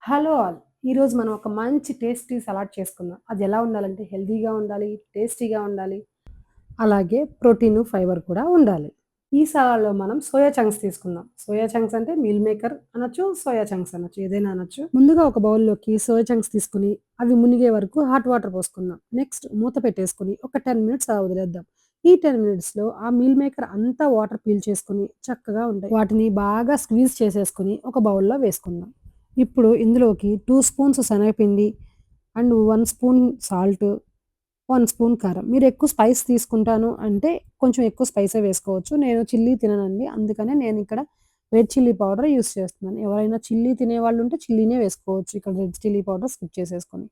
Hello all. ఈరోజు మనం ఒక మంచి టేస్టీ సలాడ్ చేసుకుందాం. అది ఎలా ఉండాలంటే హెల్తీగా ఉండాలి, టేస్టీగా ఉండాలి. అలాగే ప్రోటీన్, ఫైబర్ కూడా ఉండాలి. ఈ సలాడ్‌లో మనం సోయా చంక్స్ తీసుకుందాం. సోయా చంక్స్ అంటే మీల్ మేకర్ అనొచ్చు, సోయా చంక్స్ అనొచ్చు. ఏదైనా అనొచ్చు. ముందుగా ఒక బౌల్‌లోకి సోయా చంక్స్ తీసుకొని అవి మునిగే వరకు హాట్ వాటర్ పోసుకుందాం. నెక్స్ట్ మూత పెట్టేసుకొని ఒక 10 మినిట్స్ అలా వదిలేద్దాం. ఈ 10 మినిట్స్‌లో ఆ మీల్ మేకర్ అంతా వాటర్ పీల్చేసుకొని చక్కగా ఉంటాయి. వాటిని బాగా స్క్వీజ్ చేసేసుకొని ఒక బౌల్‌లో వేసుకుందాం. ఇప్పుడు ఇందులోకి 2 స్పూన్స్ శనగపిండి అండ్ 1 స్పూన్ సాల్ట్, 1 స్పూన్ కారం. మీరెక్కువ స్పైస్ తీసుకుంటాను అంటే కొంచెం ఎక్కువ స్పైసే వేసుకోవచ్చు. నేను చిల్లీ తిననండి. అందుకనే నేనిక్కడ రెడ్ చిల్లీ పౌడర్ యూజ్ చేస్తున్నాను. ఎవరైనా చిల్లీ తినేవాళ్ళుంటే చిల్లీనే వేసుకోవచ్చు. ఇక్కడ రెడ్ చిల్లీ పౌడర్ స్కిప్ చేసేసుకొని.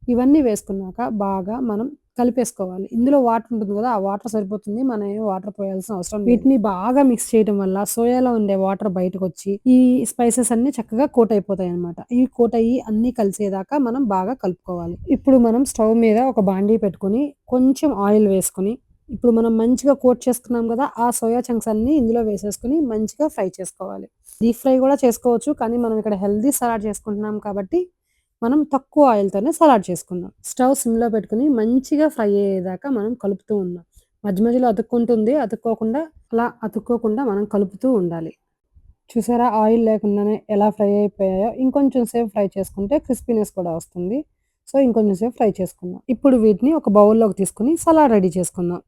ఇవన్నీ వేసుకున్నాక బాగా మనం కలిపేసుకోవాలి. ఇందులో వాటర్ ఉంటుంది గదా! ఆ వాటర్ సరిపోతుంది. మనం ఏమి వాటర్ పోయాల్సిన అవసరం లేదు. వీటిని బాగా మిక్స్ చేయడం వల్ల సోయాలో ఉండే వాటర్ బయటకొచ్చి, ఈ స్పైసెస్ అన్నీ చక్కగా కోట్ అయిపోతాయన్నమాట. ఇవి కోట్ అయ్యి అన్నీ కలిసేదాకా మనం బాగా కలుపుకోవాలి. ఇప్పుడు మనం స్టవ్ మీద ఒక బాండీ పెట్టుకొని, కొంచెం ఆయిల్ వేసుకొని, ఇప్పుడు మనం మంచిగా కోట్ చేసుకున్నాం గదా! ఆ సోయా చంక్స్ అన్నీ ఇందులో వేసేసుకొని మంచిగా ఫ్రై చేసుకోవాలి. డీప్ ఫ్రై గూడా చేసుకోవచ్చు. కానీ మనం ఇక్కడ హెల్తీ సలాడ్ చేసుకుంటున్నాం కాబట్టి మనం తక్కువ ఆయిల్‌తోనే సలాడ్ చేసుకుందాం. స్టవ్ సిమ్‌లో పెట్టుకొని మంచిగా ఫ్రై అయ్యేదాకా మనం కలుపుతూ ఉందాం. మధ్య మధ్యలో అతుక్కుంటుంది. అతుక్కోకుండా మనం కలుపుతూ ఉండాలి. చూసారా ఆయిల్ లేకుండానే ఎలా ఫ్రై అయిపోయాయో? ఇంకొంచెం సేపు ఫ్రై చేసుకుంటే క్రిస్పీనెస్ కూడా వస్తుంది. సో, ఇంకొంచెం సేపు ఫ్రై చేసుకుందాం. ఇప్పుడు వీటిని ఒక బౌల్‌లోకి తీసుకొని సలాడ్ రెడీ చేసుకుందాం.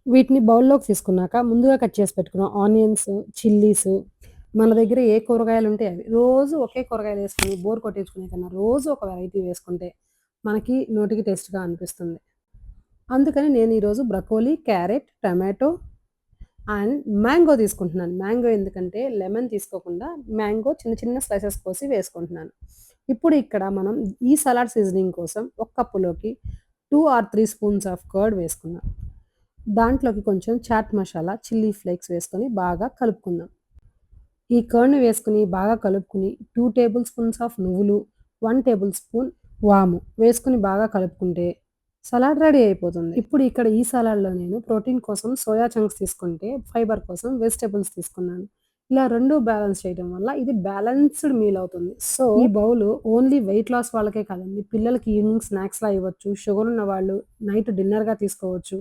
వీటిని బౌల్‌లోకి తీసుకున్నాక ముందుగా కట్ చేసి పెట్టుకున్న ఆనియన్స్, చిల్లీస్, మన దగ్గర ఏ కూరగాయలుంటే అవి. రోజు ఒకే కూరగాయలేసుకొని బోర్ కొట్టించుకునే కన్నా రోజు ఒక వెరైటీ వేసుకుంటే మనకి నోటికి టేస్ట్‌గా అనిపిస్తుంది. అందుకని నేను ఈరోజు broccoli, carrot, tomato and mango తీసుకుంటున్నాను. మ్యాంగో ఎందుకంటే లెమన్ తీసుకోకుండా మ్యాంగో చిన్న చిన్న స్లైసెస్ కోసి వేసుకుంటున్నాను. ఇప్పుడు ఇక్కడ మనం ఈ సలాడ్ సీజనింగ్ కోసం ఒక కప్పులోకి 2 ఆర్ 3 స్పూన్స్ ఆఫ్ కర్డ్ వేసుకుందాం. దాంట్లోకి కొంచెం చాట్ మసాలా, చిల్లీ ఫ్లేక్స్ వేసుకొని బాగా కలుపుకుందాం. ఈ కర్డ్‌ని వేసుకొని బాగా కలుపుకొని 2 టేబుల్ స్పూన్స్ ఆఫ్ నువ్వులు, 1 టేబుల్ స్పూన్ వాము వేసుకొని బాగా కలుపుకుంటే సలాడ్ రెడీ అయిపోతుంది. ఇప్పుడు ఇక్కడ ఈ సలాడ్‌లో నేను ప్రోటీన్ కోసం సోయా చంక్స్ తీసుకుంటే, ఫైబర్ కోసం వెజిటబుల్స్ తీసుకున్నాను. ఇలా 2 బ్యాలెన్స్ చేయడం వల్ల ఇది బ్యాలెన్స్‌డ్ మీల్ అవుతుంది. సో, ఈ బౌల్ ఓన్లీ వెయిట్ లాస్ వాళ్ళకే కాదండి. పిల్లలకి ఈవినింగ్ స్నాక్స్‌లా ఇవ్వచ్చు. షుగర్ ఉన్న వాళ్ళు నైట్ డిన్నర్‌గా తీసుకోవచ్చు.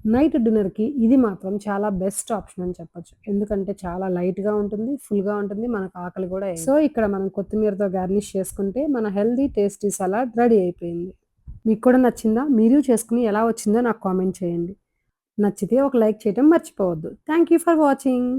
నైట్ డిన్నర్‌కి ఇది మాత్రం చాలా బెస్ట్ ఆప్షన్ అని చెప్పొచ్చు. ఎందుకంటే చాలా లైట్‌గా ఉంటుంది, ఫుల్‌గా ఉంటుంది. మనకు ఆకలి కూడా ఎయదు. సో, ఇక్కడ మనం కొత్తిమీరతో గార్నిష్ చేసుకుంటే మన హెల్తీ, టేస్టీ సలాడ్ రెడీ అయిపోయింది. మీకు కూడా నచ్చిందా? మీరు చేసుకొని ఎలా వచ్చిందో నాకు కామెంట్ చేయండి. నచ్చితే ఒక లైక్ చేయటం మర్చిపోవద్దు. Thank you for watching.